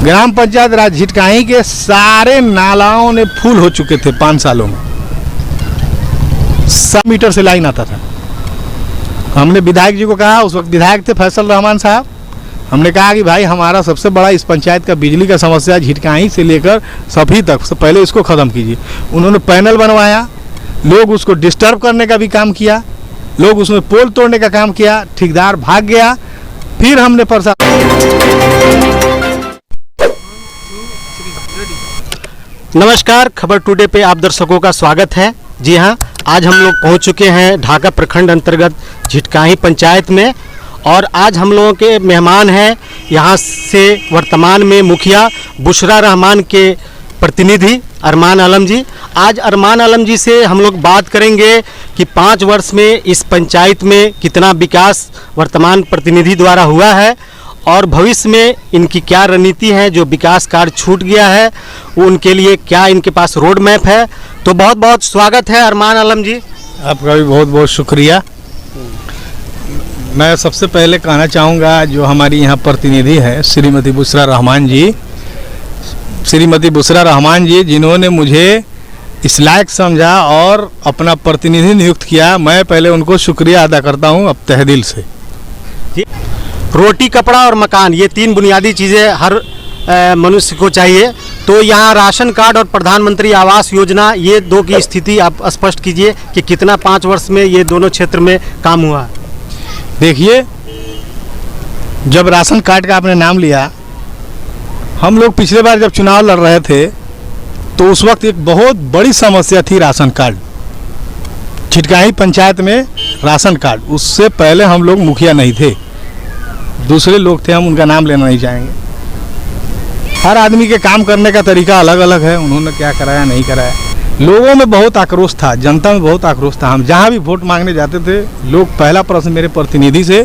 ग्राम पंचायत राज झिटकाही के सारे नालाओं ने फुल हो चुके थे 5 सालों में। 100 मीटर से लाइन आता था। हमने विधायक जी को कहा, उस वक्त विधायक थे फैसल रहमान साहब, हमने कहा कि भाई हमारा सबसे बड़ा इस पंचायत का बिजली का समस्या झिटकाही से लेकर सभी तक, तो पहले इसको ख़त्म कीजिए। उन्होंने पैनल बनवाया, लोग उसको डिस्टर्ब करने का भी काम किया, लोग उसमें पोल तोड़ने का काम किया, ठेकेदार भाग गया। फिर हमने नमस्कार, खबर टुडे पे आप दर्शकों का स्वागत है। जी हाँ, आज हम लोग पहुंच चुके हैं ढाका प्रखंड अंतर्गत झिटकाही पंचायत में और आज हम लोगों के मेहमान हैं यहाँ से वर्तमान में मुखिया बुशरा रहमान के प्रतिनिधि अरमान आलम जी। आज अरमान आलम जी से हम लोग बात करेंगे कि 5 वर्ष में इस पंचायत में कितना विकास वर्तमान प्रतिनिधि द्वारा हुआ है और भविष्य में इनकी क्या रणनीति है। जो विकास कार्य छूट गया है वो उनके लिए क्या इनके पास रोड मैप है। तो बहुत बहुत स्वागत है अरमान आलम जी। आपका भी बहुत बहुत शुक्रिया। मैं सबसे पहले कहना चाहूँगा, जो हमारी यहाँ प्रतिनिधि है श्रीमती बुशरा रहमान जी, जिन्होंने मुझे इस लायक समझा और अपना प्रतिनिधि नियुक्त किया, मैं पहले उनको शुक्रिया अदा करता हूँ अब तहे दिल से। रोटी, कपड़ा और मकान, ये 3 बुनियादी चीज़ें हर मनुष्य को चाहिए। तो यहाँ राशन कार्ड और प्रधानमंत्री आवास योजना, ये 2 की स्थिति आप स्पष्ट कीजिए कि कितना 5 वर्ष में ये दोनों क्षेत्र में काम हुआ। देखिए, जब राशन कार्ड का आपने नाम लिया, हम लोग पिछले बार जब चुनाव लड़ रहे थे तो उस वक्त एक बहुत बड़ी समस्या थी राशन कार्ड। झिटकाही पंचायत में राशन कार्ड, उससे पहले हम लोग मुखिया नहीं थे, दूसरे लोग थे, हम उनका नाम लेना नहीं चाहेंगे। हर आदमी के काम करने का तरीका अलग अलग है, उन्होंने क्या कराया नहीं कराया। लोगों में बहुत आक्रोश था, जनता में बहुत आक्रोश था। हम जहाँ भी वोट मांगने जाते थे, लोग पहला प्रश्न मेरे प्रतिनिधि से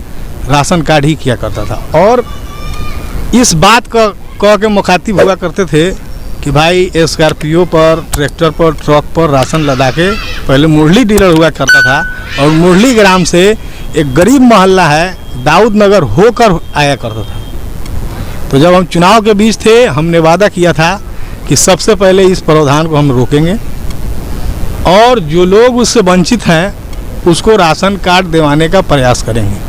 राशन कार्ड ही किया करता था और इस बात का कह के मुखातिब हुआ करते थे कि भाई स्कॉर्पियो पर, ट्रैक्टर पर, ट्रक पर राशन लदा के, पहले मुरली डीलर हुआ करता था और मुरली ग्राम से एक गरीब मोहल्ला है दाऊद नगर होकर आया करता था। तो जब हम चुनाव के बीच थे, हमने वादा किया था कि सबसे पहले इस प्रावधान को हम रोकेंगे और जो लोग उससे वंचित हैं उसको राशन कार्ड दिलवाने का प्रयास करेंगे।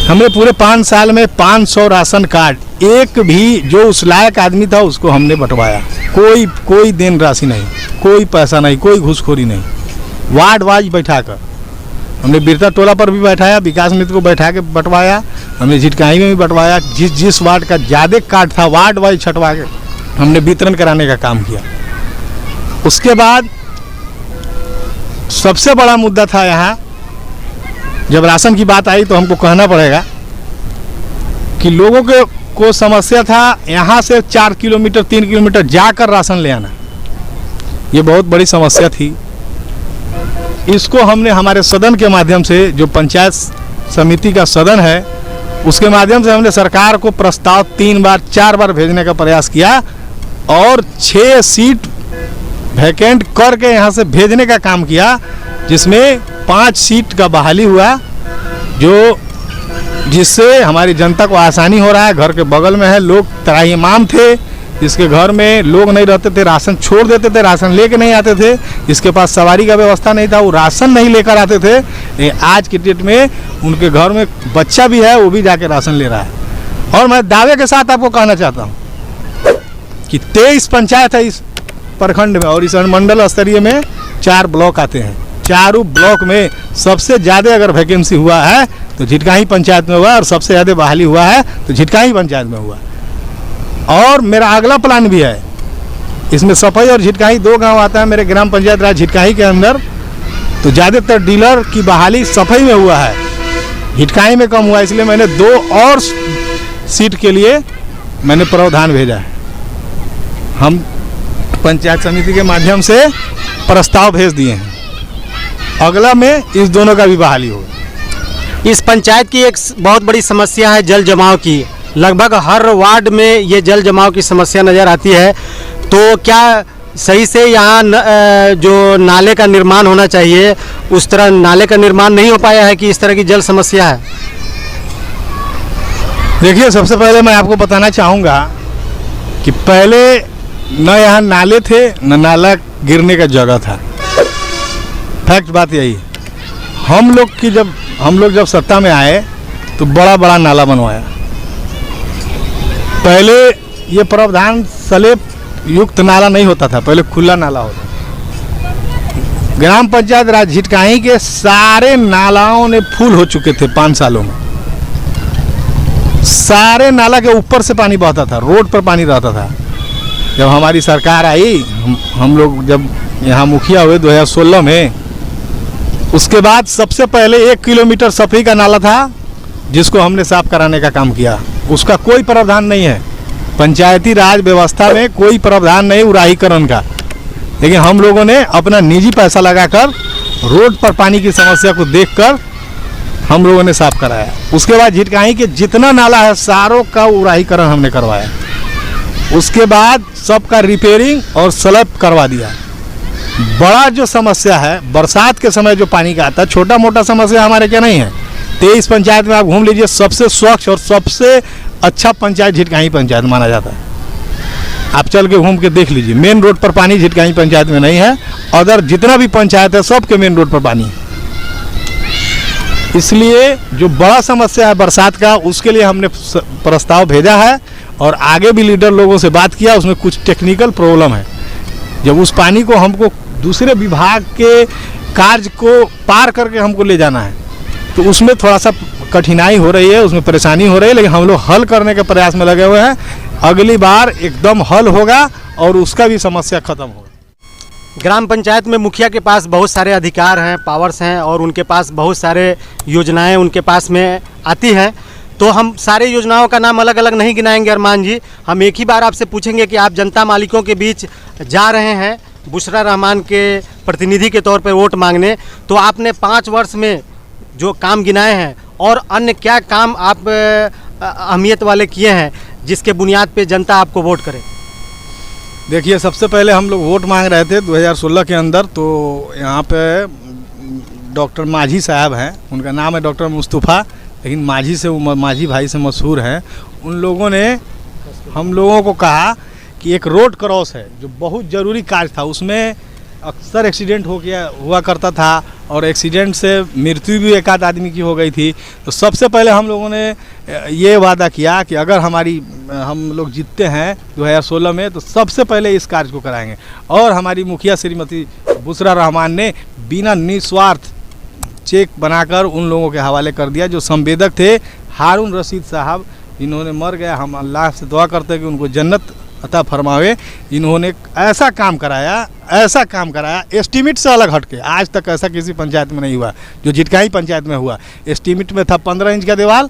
हमने पूरे 5 साल में 500 राशन कार्ड, एक भी जो उस लायक आदमी था उसको हमने बंटवाया। कोई देन राशि नहीं, कोई पैसा नहीं, कोई घूसखोरी नहीं। वार्ड वाइज बैठा कर हमने बिरता टोला पर भी बैठाया, विकास मित्र को बैठा के बंटवाया, हमने झिटकाही में भी बंटवाया। जिस वार्ड का ज़्यादा कार्ड था वार्ड वाइज छटवा के हमने वितरण कराने का काम किया। उसके बाद सबसे बड़ा मुद्दा था यहाँ, जब राशन की बात आई तो हमको कहना पड़ेगा कि लोगों को समस्या था यहाँ से 4 किलोमीटर 3 किलोमीटर जाकर राशन ले आना, ये बहुत बड़ी समस्या थी। इसको हमने हमारे सदन के माध्यम से, जो पंचायत समिति का सदन है, उसके माध्यम से हमने सरकार को प्रस्ताव 3 बार 4 बार भेजने का प्रयास किया और 6 सीट वैकेंट करके यहाँ से भेजने का काम किया, जिसमें 5 सीट का बहाली हुआ, जिससे हमारी जनता को आसानी हो रहा है। घर के बगल में है, लोग त्राहिमाम थे, जिसके घर में लोग नहीं रहते थे, राशन छोड़ देते थे, राशन लेके नहीं आते थे, जिसके पास सवारी का व्यवस्था नहीं था, वो राशन नहीं लेकर आते थे। आज की डेट में उनके घर में बच्चा भी है, वो भी जाके राशन ले रहा है। और मैं दावे के साथ आपको कहना चाहता हूँ कि 23 पंचायत है इस प्रखंड में और इस अनुमंडल स्तरीय में 4 ब्लॉक आते हैं। चारों ब्लॉक में सबसे ज़्यादा अगर वैकेंसी हुआ है तो झिटकाही पंचायत में हुआ और सबसे ज़्यादा बहाली हुआ है तो झिटकाही पंचायत में हुआ। और मेरा अगला प्लान भी है, इसमें सफाई और झिटकाही 2 गांव आता है मेरे ग्राम पंचायत राज झिटकाही के अंदर, तो ज़्यादातर डीलर की बहाली सफाई में हुआ है, झिटकाही में कम हुआ, इसलिए मैंने 2 और सीट के लिए मैंने प्रावधान भेजा है। हम पंचायत समिति के माध्यम से प्रस्ताव भेज दिए हैं, अगला में इस दोनों का भी बहाली होगा। इस पंचायत की एक बहुत बड़ी समस्या है जल जमाव की, लगभग हर वार्ड में ये जल जमाव की समस्या नज़र आती है। तो क्या सही से यहाँ जो नाले का निर्माण होना चाहिए उस तरह नाले का निर्माण नहीं हो पाया है कि इस तरह की जल समस्या है? देखिए, सबसे पहले मैं आपको बताना चाहूँगा कि पहले न यहाँ नाले थे न नाला गिरने का जगह था। फैक्ट बात यही। हम लोग जब सत्ता में आए तो बड़ा बड़ा नाला बनवाया। पहले ये प्रावधान स्लैब युक्त नाला नहीं होता था, पहले खुला नाला होता था। ग्राम पंचायत राज झिटकाही के सारे नालाओं ने फुल हो चुके थे 5 सालों में। सारे नाला के ऊपर से पानी बहता था, रोड पर पानी रहता था। जब हमारी सरकार आई, हम लोग जब यहाँ मुखिया हुए 2016 में, उसके बाद सबसे पहले 1 किलोमीटर सफरी का नाला था जिसको हमने साफ कराने का काम किया। उसका कोई प्रावधान नहीं है, पंचायती राज व्यवस्था में कोई प्रावधान नहीं उराहीकरण का, लेकिन हम लोगों ने अपना निजी पैसा लगाकर रोड पर पानी की समस्या को देखकर हम लोगों ने साफ कराया। उसके बाद झिटकाही के जितना नाला है सारों का उराहीकरण हमने करवाया। उसके बाद सबका रिपेयरिंग और स्लैब करवा दिया। बड़ा जो समस्या है बरसात के समय जो पानी का आता है, छोटा मोटा समस्या हमारे क्या नहीं है। 23 पंचायत में आप घूम लीजिए, सबसे स्वच्छ और सबसे अच्छा पंचायत झिटकाही पंचायत माना जाता है। आप चल के घूम के देख लीजिए, मेन रोड पर पानी झिटकाही पंचायत में नहीं है। अदर जितना भी पंचायत है सबके मेन रोड पर पानी है। इसलिए जो बड़ा समस्या है बरसात का, उसके लिए हमने प्रस्ताव भेजा है और आगे भी लीडर लोगों से बात किया। उसमें कुछ टेक्निकल प्रॉब्लम है। जब उस पानी को हमको दूसरे विभाग के कार्य को पार करके हमको ले जाना है तो उसमें थोड़ा सा कठिनाई हो रही है, उसमें परेशानी हो रही है, लेकिन हम लोग हल करने के प्रयास में लगे हुए हैं। अगली बार एकदम हल होगा और उसका भी समस्या खत्म होगा। ग्राम पंचायत में मुखिया के पास बहुत सारे अधिकार हैं, पावर्स हैं और उनके पास बहुत सारे योजनाएं उनके पास में आती हैं। तो हम सारे योजनाओं का नाम अलग अलग नहीं गिनाएंगे अरमान जी। हम एक ही बार आपसे पूछेंगे कि आप जनता मालिकों के बीच जा रहे हैं बुशरा रहमान के प्रतिनिधि के तौर पर वोट मांगने, तो आपने 5 वर्ष में जो काम गिनाए हैं और अन्य क्या काम आप अहमियत वाले किए हैं जिसके बुनियाद पे जनता आपको वोट करे? देखिए, सबसे पहले हम लोग वोट मांग रहे थे 2016 के अंदर। तो यहाँ पे डॉक्टर माझी साहब हैं, उनका नाम है डॉक्टर मुस्तफ़ा, लेकिन माझी भाई से मशहूर हैं। उन लोगों ने हम लोगों को कहा कि एक रोड क्रॉस है जो बहुत ज़रूरी कार्य था, उसमें अक्सर एक्सीडेंट हुआ करता था और एक्सीडेंट से मृत्यु भी एक आध आदमी की हो गई थी। तो सबसे पहले हम लोगों ने ये वादा किया कि अगर हम लोग जीतते हैं 2016 में तो सबसे पहले इस कार्य को कराएंगे। और हमारी मुखिया श्रीमती बुशरा रहमान ने बिना निस्वार्थ चेक बनाकर उन लोगों के हवाले कर दिया जो संवेदक थे। हारून रशीद साहब इन्होंने मर गया, हम अल्लाह से दुआ करते हैं कि उनको जन्नत अता फरमावे। इन्होंने ऐसा काम कराया एस्टीमेट से अलग हटके। आज तक ऐसा किसी पंचायत में नहीं हुआ जो झिटकाही पंचायत में हुआ। एस्टीमेट में था 15 इंच का दीवार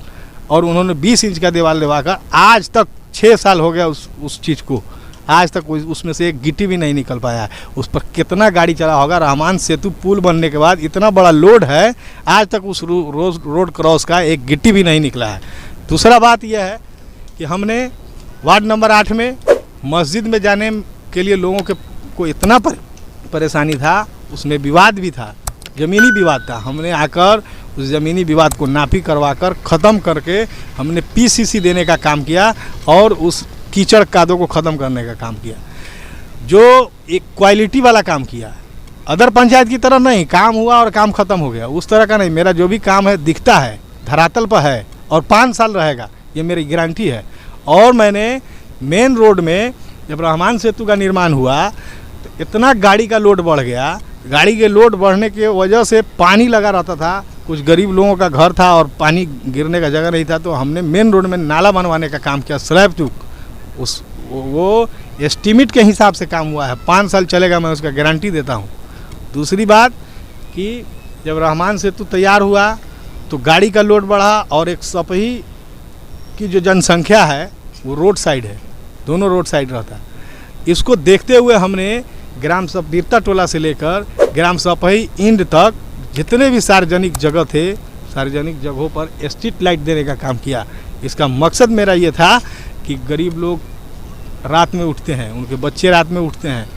और उन्होंने 20 इंच का दीवार लगवाकर आज तक 6 साल हो गया उस चीज़ को, आज तक उसमें से एक गिट्टी भी नहीं निकल पाया। उस पर कितना गाड़ी चला होगा। रहमान सेतु पुल बनने के बाद इतना बड़ा लोड है, आज तक उस रोड क्रॉस का एक गिट्टी भी नहीं निकला है। दूसरा बात यह है कि हमने वार्ड नंबर 8 में मस्जिद में जाने के लिए लोगों को इतना परेशानी था, उसमें विवाद भी था, ज़मीनी विवाद था। हमने आकर उस ज़मीनी विवाद को नापी करवाकर ख़त्म करके हमने पीसीसी देने का काम किया और उस कीचड़ कादों को ख़त्म करने का काम किया, जो एक क्वालिटी वाला काम किया। अदर पंचायत की तरह नहीं काम हुआ और काम ख़त्म हो गया, उस तरह का नहीं। मेरा जो भी काम है दिखता है, धरातल पर है और 5 साल रहेगा, ये मेरी गारंटी है। और मैंने मेन रोड में जब रहमान सेतु का निर्माण हुआ तो इतना गाड़ी का लोड बढ़ गया। गाड़ी के लोड बढ़ने की वजह से पानी लगा रहता था, कुछ गरीब लोगों का घर था और पानी गिरने का जगह नहीं था। तो हमने मेन रोड में नाला बनवाने का काम किया, स्लैब चूक वो एस्टीमेट के हिसाब से काम हुआ है। 5 साल चलेगा, मैं उसका गारंटी देता हूँ। दूसरी बात कि जब रहमान सेतु तैयार हुआ तो गाड़ी का लोड बढ़ा और एक सपही की जो जनसंख्या है वो रोड साइड है, दोनों रोड साइड रहता है। इसको देखते हुए हमने ग्राम बीरता टोला से लेकर ग्राम सपही इंड तक जितने भी सार्वजनिक जगह थे, सार्वजनिक जगहों पर स्ट्रीट लाइट देने का काम किया। इसका मकसद मेरा ये था कि गरीब लोग रात में उठते हैं, उनके बच्चे रात में उठते हैं,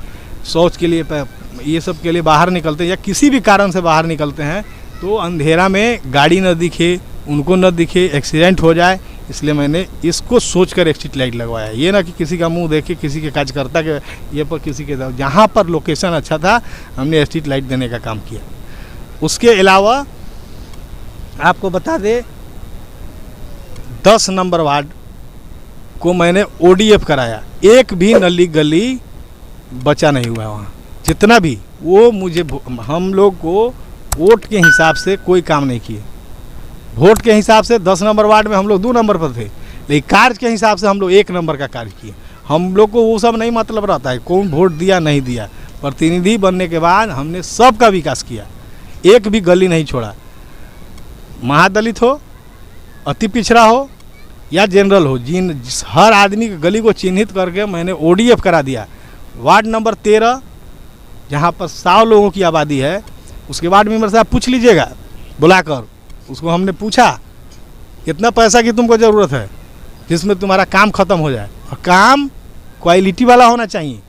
शौच के लिए ये सब के लिए बाहर निकलते हैं या किसी भी कारण से बाहर निकलते हैं तो अंधेरा में गाड़ी न दिखे, उनको न दिखे, एक्सीडेंट हो जाए, इसलिए मैंने इसको सोचकर एक स्ट्रीट लाइट लगवाया। ये ना कि किसी का मुंह देख के किसी के कार्यकर्ता के ये पर किसी के, जहाँ पर लोकेशन अच्छा था हमने स्ट्रीट लाइट देने का काम किया। उसके अलावा आपको बता दे 10 नंबर वार्ड को मैंने ODF कराया। एक भी नली गली बचा नहीं हुआ वहाँ, जितना भी वो मुझे हम लोग को वोट के हिसाब से कोई काम नहीं किए। वोट के हिसाब से 10 नंबर वार्ड में हम लोग 2 नंबर पर थे, लेकिन कार्य के हिसाब से हम लोग 1 नंबर का कार्य किए। हम लोग को वो सब नहीं मतलब रहता है कौन वोट दिया नहीं दिया। प्रतिनिधि बनने के बाद हमने सबका विकास किया, एक भी गली नहीं छोड़ा। महादलित हो, अति पिछड़ा हो या जनरल हो, हर आदमी की गली को चिन्हित करके मैंने ODF करा दिया। वार्ड नंबर 13 जहाँ पर 100 लोगों की आबादी है, उसके वार्ड मेंबर से आप पूछ लीजिएगा बुलाकर। उसको हमने पूछा कितना पैसा की तुमको ज़रूरत है जिसमें तुम्हारा काम ख़त्म हो जाए, और काम क्वालिटी वाला होना चाहिए।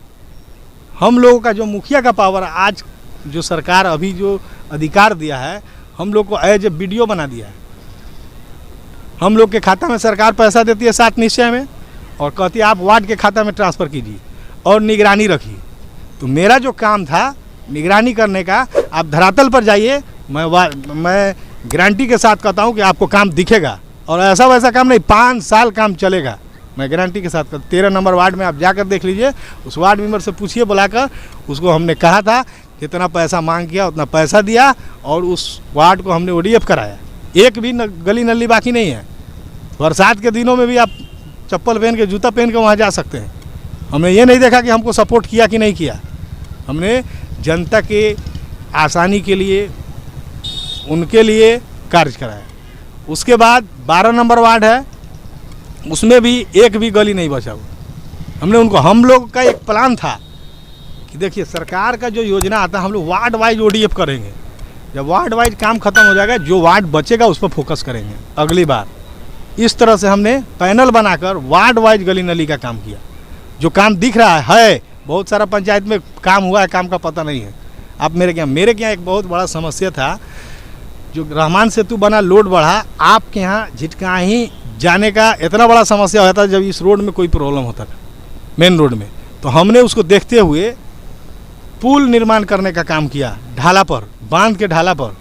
हम लोगों का जो मुखिया का पावर आज जो सरकार अभी जो अधिकार दिया है, हम लोग को एज ए BDO बना दिया है। हम लोग के खाता में सरकार पैसा देती है 7 निश्चय में, और कहती है आप वार्ड के खाता में ट्रांसफ़र कीजिए और निगरानी रखिए। तो मेरा जो काम था निगरानी करने का, आप धरातल पर जाइए, मैं गारंटी के साथ कहता हूँ कि आपको काम दिखेगा, और ऐसा वैसा काम नहीं, 5 साल काम चलेगा, मैं गारंटी के साथ कहता। 13 नंबर वार्ड में आप जाकर देख लीजिए, उस वार्ड मेंबर से पूछिए बुलाकर। उसको हमने कहा था जितना पैसा मांग किया उतना पैसा दिया, और उस वार्ड को हमने ODF कराया। एक भी गली नली बाकी नहीं है। बरसात के दिनों में भी आप चप्पल पहन के जूता पहन के वहाँ जा सकते हैं। हमने ये नहीं देखा कि हमको सपोर्ट किया कि नहीं किया। हमने जनता के आसानी के लिए उनके लिए कार्य कराया। उसके बाद 12 नंबर वार्ड है, उसमें भी एक भी गली नहीं बचा हुआ। हमने उनको, हम लोग का एक प्लान था कि देखिए सरकार का जो योजना आता है हम लोग वार्ड वाइज ODF करेंगे। जब वार्ड वाइज काम खत्म हो जाएगा, जो वार्ड बचेगा उस पर फोकस करेंगे अगली बार। इस तरह से हमने पैनल बनाकर वार्ड वाइज गली नली का काम किया। जो काम दिख रहा है बहुत सारा पंचायत में काम हुआ है, काम का पता नहीं है। आप मेरे यहाँ एक बहुत बड़ा समस्या था, जो रहमान सेतु बना, लोड बढ़ा, आपके यहाँ झिटकाही जाने का इतना बड़ा समस्या होता था जब इस रोड में कोई प्रॉब्लम होता था मेन रोड में। तो हमने उसको देखते हुए पुल निर्माण करने का काम किया, ढाला पर, बांध के ढाला पर,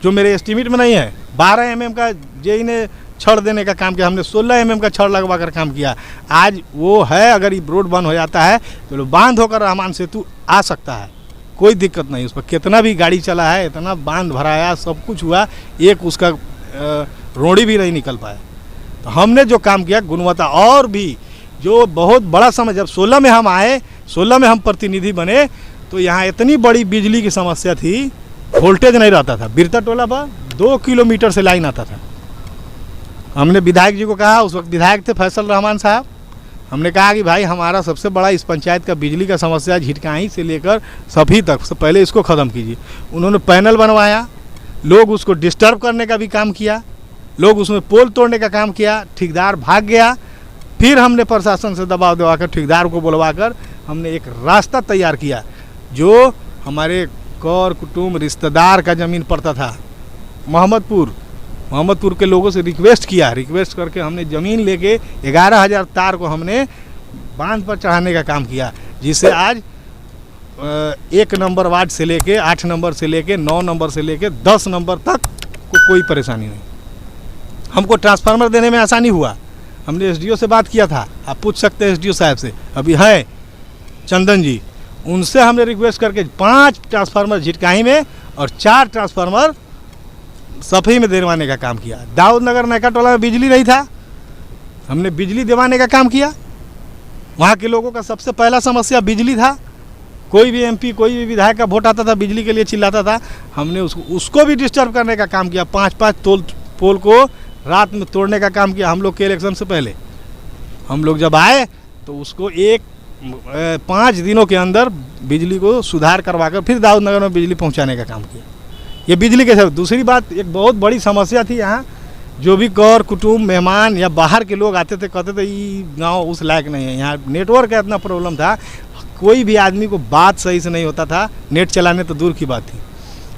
जो मेरे एस्टीमेट में नहीं है। 12 mm का जेई ने छड़ देने का काम किया, हमने 16 mm का छड़ लगवा कर काम किया। आज वो है, अगर ये रोड बंद हो जाता है तो बांध होकर रहमान सेतु आ सकता है, कोई दिक्कत नहीं। उस पर कितना भी गाड़ी चला है, इतना बांध भराया, सब कुछ हुआ, एक उसका रोड़ी भी नहीं निकल पाया। तो हमने जो काम किया गुणवत्ता, और भी जो बहुत बड़ा समय, जब 16 में हम आए, 16 में हम प्रतिनिधि बने, तो यहाँ इतनी बड़ी बिजली की समस्या थी, वोल्टेज नहीं रहता था। बिरता टोला पर 2 किलोमीटर से लाइन आता था। हमने विधायक जी को कहा, उस वक्त विधायक थे फैसल रहमान साहब, हमने कहा कि भाई हमारा सबसे बड़ा इस पंचायत का बिजली का समस्या झिटकाही से लेकर सभी तक, तो पहले इसको ख़त्म कीजिए। उन्होंने पैनल बनवाया, लोग उसको डिस्टर्ब करने का भी काम किया, लोग उसमें पोल तोड़ने का काम किया, ठेकेदार भाग गया। फिर हमने प्रशासन से दबाव दिलवाकर ठेकेदार को बुलवाकर हमने एक रास्ता तैयार किया, जो हमारे कर कुटुंब रिश्तेदार का ज़मीन पड़ता था। मोहम्मदपुर के लोगों से रिक्वेस्ट करके हमने ज़मीन लेके 11,000 तार को हमने बांध पर चढ़ाने का काम किया, जिससे आज 1 नंबर वार्ड से लेके 8 नंबर से लेके 9 नंबर से लेके 10 नंबर तक को कोई परेशानी नहीं। हमको ट्रांसफार्मर देने में आसानी हुआ। हमने SDO से बात किया था, आप पूछ सकते हैं SDO साहब से, अभी है चंदन जी, उनसे हमने रिक्वेस्ट करके 5 ट्रांसफार्मर झिटकाही में और 4 ट्रांसफार्मर सफई में दिलवाने का काम किया। दाऊद नगर नैका टोला में बिजली नहीं था, हमने बिजली दिलवाने का काम किया। वहाँ के लोगों का सबसे पहला समस्या बिजली था। कोई भी MP, कोई भी विधायक का वोट आता था, बिजली के लिए चिल्लाता था। हमने उसको भी डिस्टर्ब करने का काम किया। 5-5 पोल को रात में तोड़ने का काम किया। हम लोग के इलेक्शन से पहले हम लोग जब आए तो उसको 5 दिनों के अंदर बिजली को सुधार करवा कर फिर दाऊद नगर में बिजली पहुंचाने का काम किया। ये बिजली के साथ दूसरी बात, एक बहुत बड़ी समस्या थी यहाँ, जो भी कर कुटुंब मेहमान या बाहर के लोग आते थे, कहते थे ये गांव उस लायक नहीं है। यहाँ नेटवर्क का इतना प्रॉब्लम था, कोई भी आदमी को बात सही से नहीं होता था, नेट चलाने तो दूर की बात थी।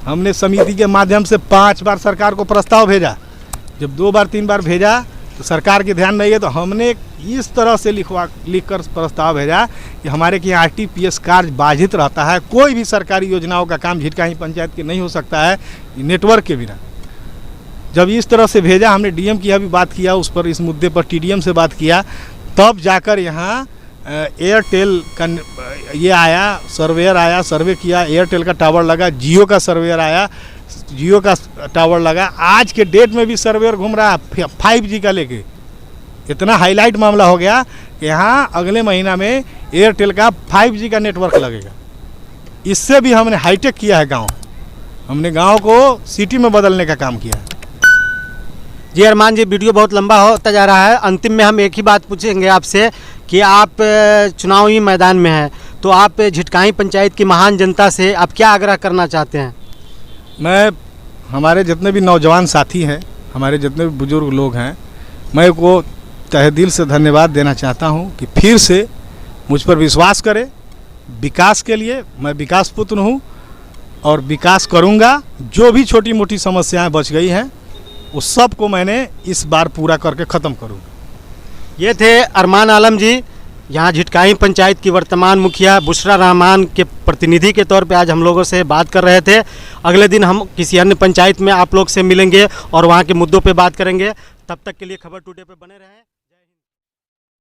हमने समिति के माध्यम से 5 बार सरकार को प्रस्ताव भेजा। जब 2 बार 3 बार भेजा तो सरकार के ध्यान नहीं है, तो हमने इस तरह से लिख कर प्रस्ताव भेजा कि हमारे के यहाँ RTPS कार्य बाधित रहता है, कोई भी सरकारी योजनाओं का काम झिटकाही पंचायत के नहीं हो सकता है नेटवर्क के बिना। जब इस तरह से भेजा, हमने DM की भी बात किया उस पर, इस मुद्दे पर TDM से बात किया, तब जाकर यहाँ एयरटेल का ये आया, सर्वेयर आया, सर्वे किया, एयरटेल का टावर लगा, जियो का सर्वेयर आया, जियो का टावर लगा। आज के डेट में भी सर्वेयर घूम रहा है 5G का लेके। इतना हाईलाइट मामला हो गया कि यहाँ अगले महीना में एयरटेल का 5G का नेटवर्क लगेगा। इससे भी हमने हाईटेक किया है गांव, हमने गांव को सिटी में बदलने का काम किया है। जी अरमान जी, वीडियो बहुत लंबा होता जा रहा है। अंतिम में हम एक ही बात पूछेंगे आपसे कि आप चुनावी मैदान में हैं, तो आप झिटकाही पंचायत की महान जनता से आप क्या आग्रह करना चाहते हैं? मैं हमारे जितने भी नौजवान साथी हैं, हमारे जितने भी बुजुर्ग लोग हैं, मैं को तहे दिल से धन्यवाद देना चाहता हूं कि फिर से मुझ पर विश्वास करें। विकास के लिए मैं विकास पुत्र हूं और विकास करूंगा। जो भी छोटी मोटी समस्याएं बच गई हैं उस सब को मैंने इस बार पूरा करके ख़त्म करूंगा। ये थे अरमान आलम जी, यहाँ झिटकाही पंचायत की वर्तमान मुखिया बुशरा रहमान के प्रतिनिधि के तौर पे आज हम लोगों से बात कर रहे थे। अगले दिन हम किसी अन्य पंचायत में आप लोग से मिलेंगे और वहाँ के मुद्दों पे बात करेंगे। तब तक के लिए खबर टुडे पे बने रहें।